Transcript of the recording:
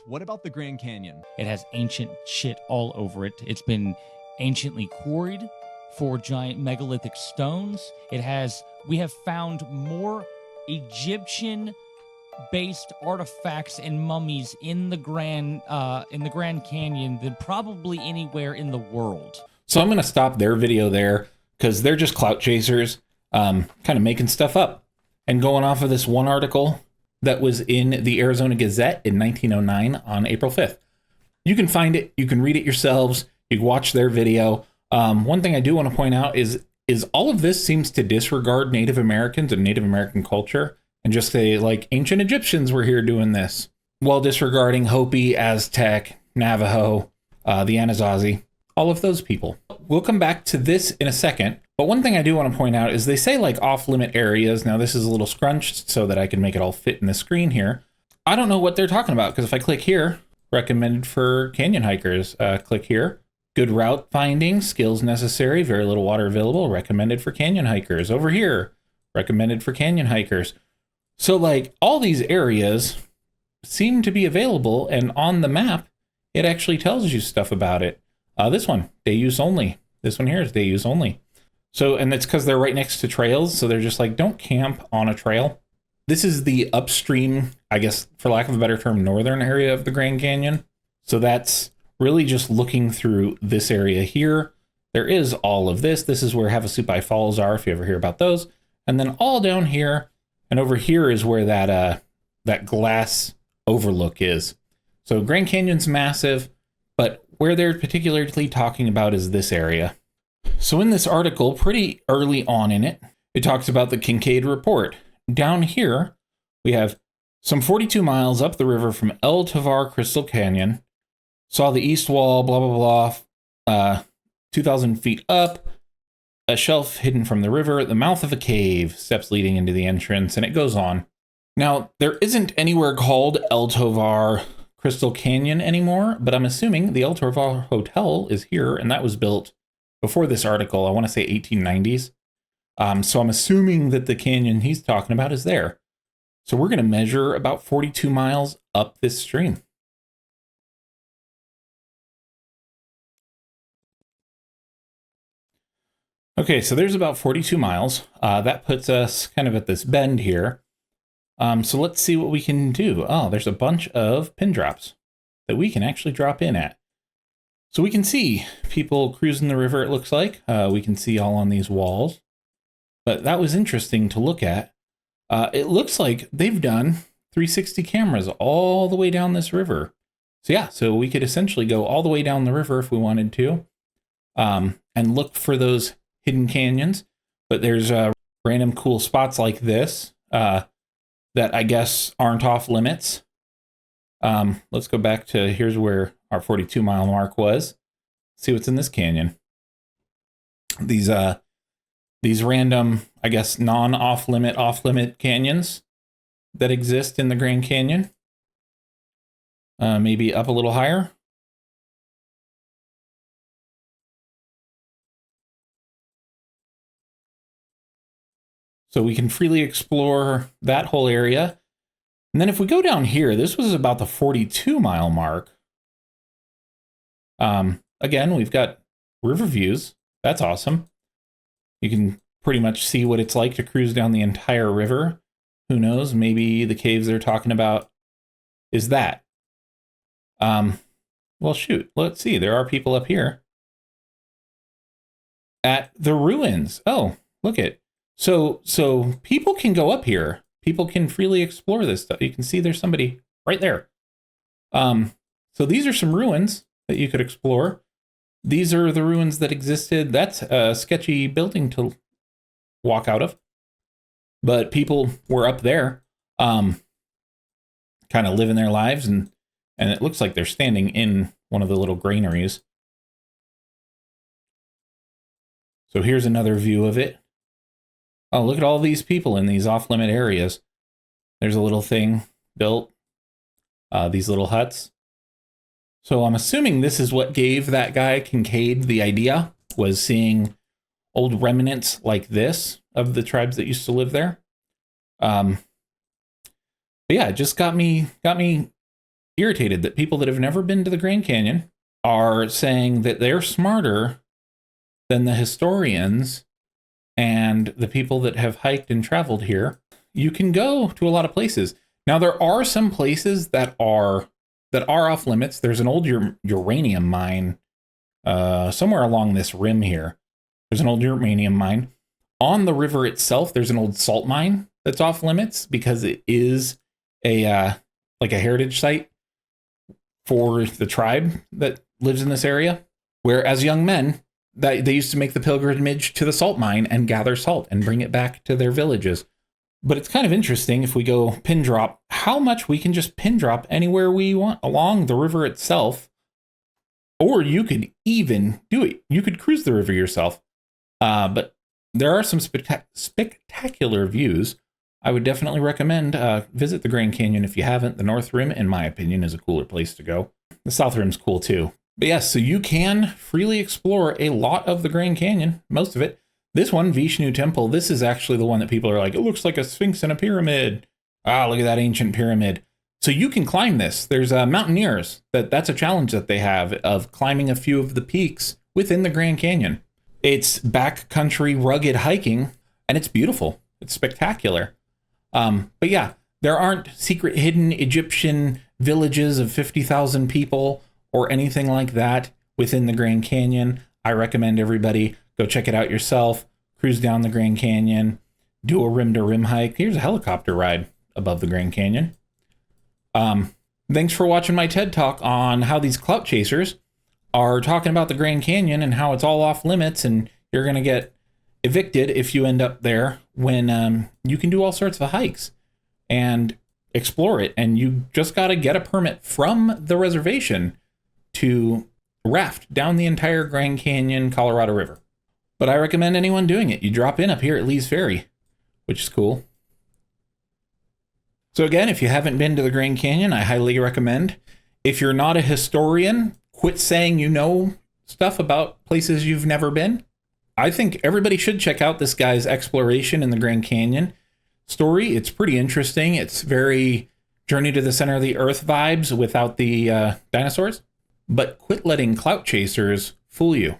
What about the Grand Canyon? It has ancient shit all over it. It's been anciently quarried for giant megalithic stones. We have found more Egyptian based artifacts and mummies in the Grand Canyon than probably anywhere in the world. So I'm going to stop their video there because they're just clout chasers, kind of making stuff up and going off of this one article that was in the Arizona Gazette in 1909 on April 5th. You can find it. You can read it yourselves. You can watch their video. One thing I do want to point out is all of this seems to disregard Native Americans and Native American culture and just say, like, ancient Egyptians were here doing this, while disregarding Hopi, Aztec, Navajo, the Anasazi, all of those people. We'll come back to this in a second, but one thing I do want to point out is they say, like, off-limit areas. Now, this is a little scrunched so that I can make it all fit in the screen here. I don't know what they're talking about, because if I click here, recommended for canyon hikers, click here. Good route finding, skills necessary, very little water available, recommended for canyon hikers. Over here, recommended for canyon hikers. So, like, all these areas seem to be available, and on the map, it actually tells you stuff about it. This one, day use only. This one here is day use only. So, and it's because they're right next to trails, so they're just like, don't camp on a trail. This is the upstream, I guess, for lack of a better term, northern area of the Grand Canyon. So that's really just looking through this area here. There is all of this. This is where Havasupai Falls are, if you ever hear about those. And then all down here, and over here is where that glass overlook is. So Grand Canyon's massive, but where they're particularly talking about is this area. So in this article, pretty early on in it, it talks about the Kincaid Report. Down here, we have some 42 miles up the river from Eltivar Crystal Canyon. Saw the east wall, blah, blah, blah, 2,000 feet up, a shelf hidden from the river at the mouth of a cave, steps leading into the entrance, and it goes on. Now, there isn't anywhere called Eltivar Crystal Canyon anymore, but I'm assuming the Eltivar Hotel is here, and that was built before this article, I want to say 1890s. So I'm assuming that the canyon he's talking about is there. So we're going to measure about 42 miles up this stream. Okay, so there's about 42 miles. That puts us kind of at this bend here. So let's see what we can do. Oh, there's a bunch of pin drops that we can actually drop in at. So we can see people cruising the river, it looks like. We can see all on these walls. But that was interesting to look at. It looks like they've done 360 cameras all the way down this river. So yeah, so we could essentially go all the way down the river if we wanted to, and look for those hidden canyons. But there's random cool spots like this that I guess aren't off limits. Let's go back to here's where our 42 mile mark was. See what's in this canyon. These random, I guess, non-off limit canyons that exist in the Grand Canyon. Maybe up a little higher. So we can freely explore that whole area. And then if we go down here, this was about the 42 mile mark. Again, we've got river views. That's awesome. You can pretty much see what it's like to cruise down the entire river. Who knows? Maybe the caves they're talking about is that. Well, shoot. Let's see. There are people up here at the ruins. Oh, look it. So people can go up here. People can freely explore this stuff. You can see there's somebody right there. So these are some ruins that you could explore. These are the ruins that existed. That's a sketchy building to walk out of. But people were up there, kind of living their lives, and it looks like they're standing in one of the little granaries. So here's another view of it. Oh, look at all these people in these off-limit areas. There's a little thing built, these little huts. So I'm assuming this is what gave that guy Kincaid the idea, was seeing old remnants like this of the tribes that used to live there. But yeah, it just got me irritated that people that have never been to the Grand Canyon are saying that they're smarter than the historians and the people that have hiked and traveled here. You can go to a lot of places. Now, there are some places that are off limits. There's an old uranium mine somewhere along this rim here. There's an old uranium mine. On the river itself, there's an old salt mine that's off limits because it is a like a heritage site for the tribe that lives in this area, where as young men, that they used to make the pilgrimage to the salt mine and gather salt and bring it back to their villages. But it's kind of interesting if we go pin drop, how much we can just pin drop anywhere we want along the river itself. Or you could even do it. You could cruise the river yourself. But there are some spectacular views. I would definitely recommend visit the Grand Canyon if you haven't. The North Rim, in my opinion, is a cooler place to go. The South Rim's cool too. But yes, so you can freely explore a lot of the Grand Canyon, most of it. This one, Vishnu Temple, this is actually the one that people are like, it looks like a sphinx and a pyramid. Ah, look at that ancient pyramid. So you can climb this. There's mountaineers. That's a challenge that they have of climbing a few of the peaks within the Grand Canyon. It's backcountry rugged hiking, and it's beautiful. It's spectacular. But yeah, there aren't secret hidden Egyptian villages of 50,000 people or anything like that within the Grand Canyon. I recommend everybody go check it out yourself, cruise down the Grand Canyon, do a rim-to-rim hike. Here's a helicopter ride above the Grand Canyon. Thanks for watching my TED Talk on how these clout chasers are talking about the Grand Canyon and how it's all off limits and you're going to get evicted if you end up there when you can do all sorts of hikes and explore it. And you just got to get a permit from the reservation to raft down the entire Grand Canyon, Colorado River. But I recommend anyone doing it. You drop in up here at Lee's Ferry, which is cool. So again, if you haven't been to the Grand Canyon, I highly recommend. If you're not a historian, quit saying you know stuff about places you've never been. I think everybody should check out this guy's exploration in the Grand Canyon story. It's pretty interesting. It's very Journey to the Center of the Earth vibes without the dinosaurs. But quit letting clout chasers fool you.